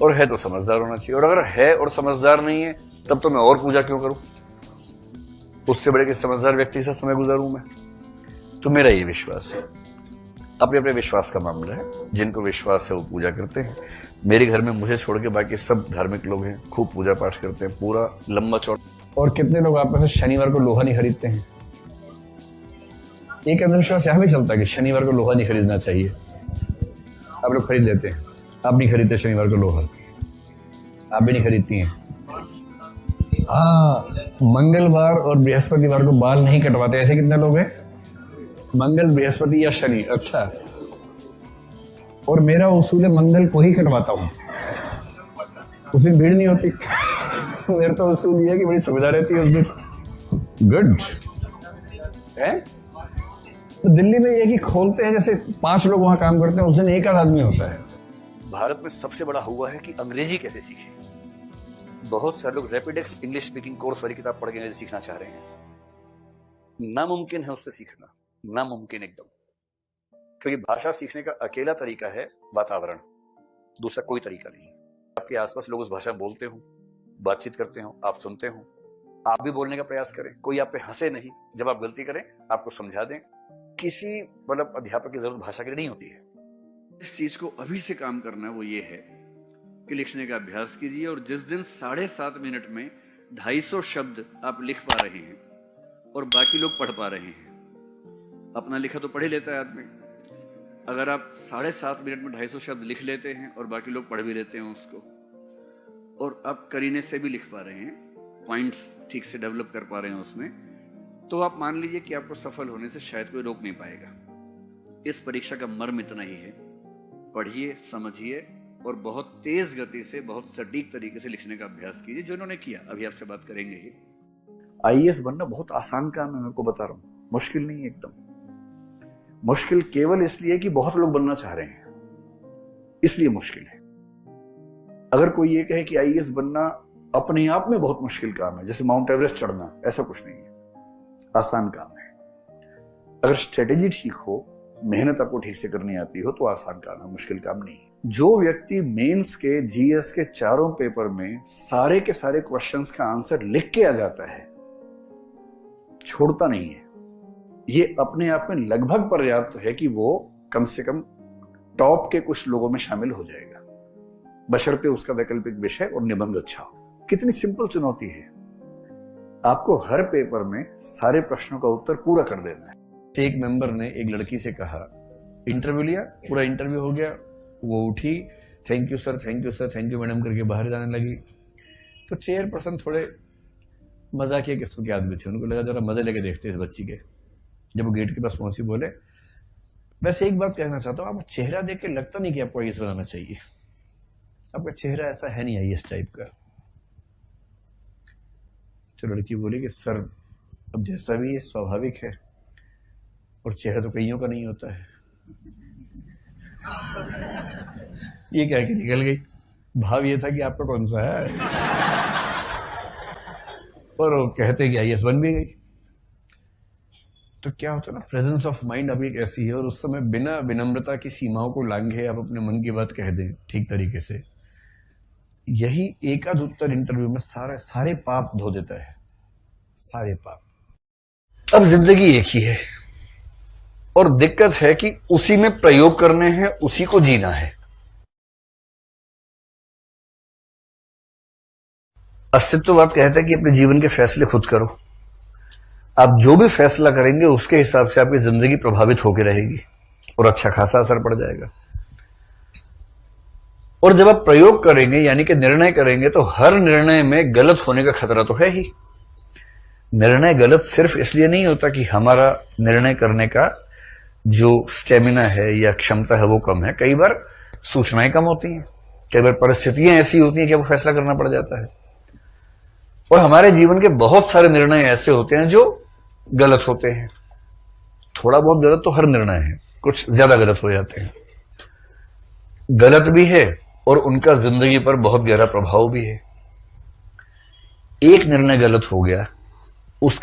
और है तो समझदार होना चाहिए, और अगर है और समझदार नहीं है तब तो मैं और पूजा क्यों करूं? उससे बड़े कि समझदार व्यक्ति के साथ समय गुजारूं मैं। तो मेरा ये विश्वास है, अपने अपने विश्वास का मामला है, जिनको विश्वास है वो पूजा करते हैं। मेरे घर में मुझे छोड़ के बाकी सब धार्मिक लोग हैं, खूब पूजा पाठ करते हैं, पूरा लंबा चौड़ा। और कितने लोग आप में से शनिवार को लोहा नहीं खरीदते हैं? एक अंधविश्वास यहां भी चलता है कि शनिवार को लोहा नहीं खरीदना चाहिए। आप लोग खरीद लेते हैं, आप नहीं खरीदते शनिवार को लोहा, आप भी नहीं खरीदती हैं। हाँ, मंगलवार और बृहस्पतिवार को बाल नहीं कटवाते, ऐसे कितने लोग हैं? मंगल, बृहस्पति या शनि। अच्छा, और मेरा उसूल है मंगल को ही कटवाता हूं, उस दिन भीड़ नहीं होती। मेरा तो उसूल ये है कि बड़ी सुविधा रहती है उस दिन। गुड है। तो दिल्ली में ये कि खोलते हैं, जैसे 5 लोग वहां काम करते हैं, उस दिन एक आध आदमी होता है। भारत में सबसे बड़ा हुआ है कि अंग्रेजी कैसे सीखें। बहुत सारे लोग रैपिडेक्स इंग्लिश स्पीकिंग कोर्स वाली किताब पढ़ के अंग्रेजी सीखना चाह रहे हैं। नामुमकिन है उससे सीखना, नामुमकिन एकदम। क्योंकि भाषा सीखने का अकेला तरीका है वातावरण, दूसरा कोई तरीका नहीं। आपके आसपास लोग उस भाषा में बोलते हो, बातचीत करते हो, आप सुनते हो, आप भी बोलने का प्रयास करें, कोई आप पे हंसे नहीं, जब आप गलती करें आपको समझा दें। किसी मतलब अध्यापक की जरूरत भाषा के लिए नहीं होती है। इस चीज को अभी से काम करना है, वो ये है कि लिखने का अभ्यास कीजिए, और जिस दिन 7.5 मिनट में 250 शब्द आप लिख पा रहे हैं और बाकी लोग पढ़ पा रहे हैं, अपना लिखा तो पढ़ ही लेता है आदमी। अगर आप 7.5 मिनट में 250 शब्द लिख लेते हैं और बाकी लोग पढ़ भी लेते हैं उसको, और आप करीने से भी लिख पा रहे हैं, पॉइंट्स ठीक से डेवलप कर पा रहे हैं उसमें, तो आप मान लीजिए कि आपको सफल होने से शायद कोई रोक नहीं पाएगा। इस परीक्षा का मर्म इतना ही है, पढ़िए, समझिए और बहुत तेज गति से, बहुत सटीक तरीके से लिखने का अभ्यास कीजिए, जो उन्होंने किया। अभी आपसे बात करेंगे ही। आईएएस बनना बहुत आसान काम है, मैं आपको बता रहा हूं, मुश्किल नहीं है एकदम। मुश्किल केवल इसलिए कि बहुत लोग बनना चाह रहे हैं, इसलिए मुश्किल है। अगर कोई ये कहे कि आईएएस बनना अपने आप में बहुत मुश्किल काम है, जैसे माउंट एवरेस्ट चढ़ना, ऐसा कुछ नहीं है, आसान काम है। अगर स्ट्रेटेजी ठीक हो, मेहनत आपको ठीक से करनी आती हो, तो आसान काम है, मुश्किल काम नहीं। जो व्यक्ति मेंस के, जीएस के चारों पेपर में सारे के सारे क्वेश्चंस का आंसर लिख के आ जाता है, छोड़ता नहीं है, ये अपने आप में लगभग पर्याप्त है कि वो कम से कम टॉप के कुछ लोगों में शामिल हो जाएगा, बशर्ते उसका वैकल्पिक विषय और निबंध अच्छा हो। कितनी सिंपल चुनौती है, आपको हर पेपर में सारे प्रश्नों का उत्तर पूरा कर देना है। एक मेंबर ने एक लड़की से कहा, इंटरव्यू लिया, पूरा इंटरव्यू हो गया, वो उठी, thank you sir, thank you sir, thank you madam करके बाहर जाने लगी। तो चेयरपर्सन थोड़े मजाकिया किस्म के आदमी थे, उनको लगा जरा मजे लेके देखते इस बच्ची के। जब वो गेट के पास पहुंची, बोले वैसे एक बात कहना चाहता हूँ, आपका चेहरा देख के लगता नहीं कि आपको आईएएस बनाना चाहिए, आपका चेहरा ऐसा है नहीं आईएएस टाइप का। तो लड़की बोली कि सर अब जैसा भी है स्वाभाविक है, और चेहरा तो कईयों का नहीं होता है। ये कह के निकल गई। भाव ये था कि आपका कौन सा है, और वो कहते कि आईएएस बन भी गई। तो क्या होता है ना, प्रेजेंस ऑफ माइंड अभी एक ऐसी है, और उस समय बिना विनम्रता की सीमाओं को लांघे आप अपने मन की बात कह दें ठीक तरीके से, यही एकाध उत्तर इंटरव्यू में सारे पाप धो देता है, सारे पाप। अब जिंदगी एक ही है, और दिक्कत है कि उसी में प्रयोग करने हैं, उसी को जीना है। अस्तित्ववाद कहता है कि अपने जीवन के फैसले खुद करो। आप जो भी फैसला करेंगे उसके हिसाब से आपकी जिंदगी प्रभावित होकर रहेगी, और अच्छा खासा असर पड़ जाएगा। और जब आप प्रयोग करेंगे यानी कि निर्णय करेंगे, तो हर निर्णय में गलत होने का खतरा तो है ही। निर्णय गलत सिर्फ इसलिए नहीं होता कि हमारा निर्णय करने का जो स्टेमिना है या क्षमता है वो कम है, कई बार सूचनाएं कम होती हैं, कई बार परिस्थितियां ऐसी होती हैं कि वो फैसला करना पड़ जाता है। और हमारे जीवन के बहुत सारे निर्णय ऐसे होते हैं जो गलत होते हैं। थोड़ा बहुत गलत तो हर निर्णय है, कुछ ज्यादा गलत हो जाते हैं, गलत भी है और उनका जिंदगी पर बहुत गहरा प्रभाव भी है। एक निर्णय गलत हो गया, उसका